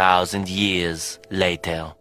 1,000 years later.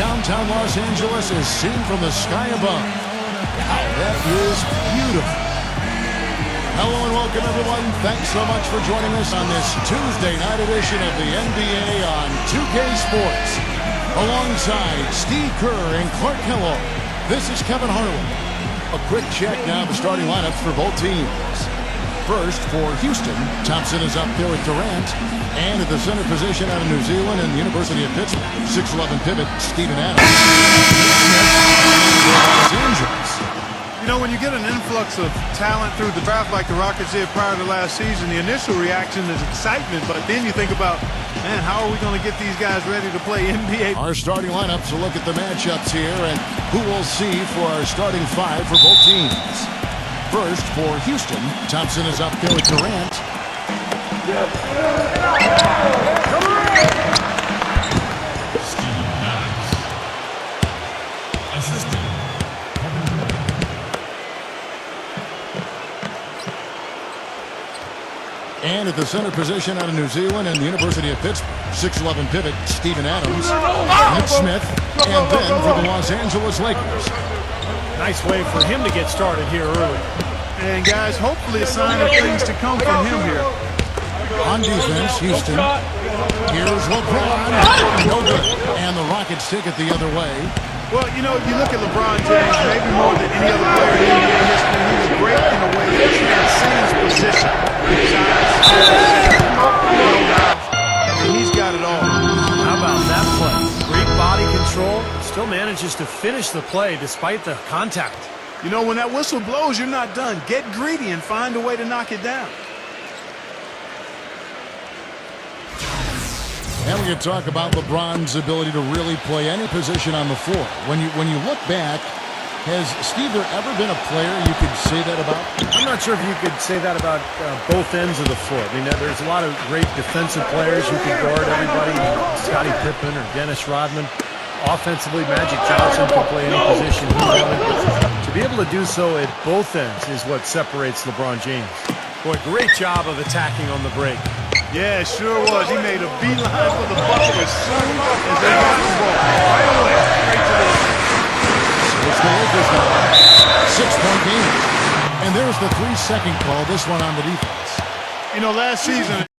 Downtown Los Angeles is seen from the sky above. Wow, that is beautiful. Hello and welcome, everyone. Thanks so much for joining us on this Tuesday night edition of the NBA on 2K Sports. Alongside Steve Kerr and Clark Kellogg, this is Kevin Harlan. A quick check now of the starting lineups for both teams. First, for Houston, Thompson is up there with Durant. And at the center position out of New Zealand and the University of Pittsburgh, 6'11" pivot, Steven Adams. You know, when you get an influx of talent through the draft like the Rockets did prior to last season, the initial reaction is excitement, but then you think about, man, how are we going to get these guys ready to play NBA? Our starting lineups will look at the matchups here and who we'll see for our starting five for both teams. First, for Houston, Thompson is up there with Durant. And at the center position out of New Zealand and the University of Pittsburgh, 6'11" pivot, Steven Adams, Nick Smith, and then for the Los Angeles Lakers. Nice way for him to get started here early. And guys, hopefully a sign of things to come from him here. On defense, Houston. Here's LeBron. No good. And the Rockets take it the other way. Well, you know, you look at LeBron James, maybe more than any other player in NBA history, he's great in a way that transcends position. He's got it all. How about that play? Great body control. Still manages to finish the play despite the contact. You know, when that whistle blows, you're not done. Get greedy and find a way to knock it down. And we can talk about LeBron's ability to really play any position on the floor. When you look back, has Steve there ever been a player you could say that about? I'm not sure if you could say that about both ends of the floor. I mean, there's a lot of great defensive players who can guard everybody. Scottie Pippen or Dennis Rodman. Offensively, Magic Johnson can play any position he wanted. But to be able to do so at both ends is what separates LeBron James. Boy, great job of attacking on the break. Yeah, sure was. He made a beeline for the bucket as soon as they got the ball. Right away, straight to the line. It's the Lakers now. 6-point game. And there's the 3-second call, this one on the defense. You know, last season...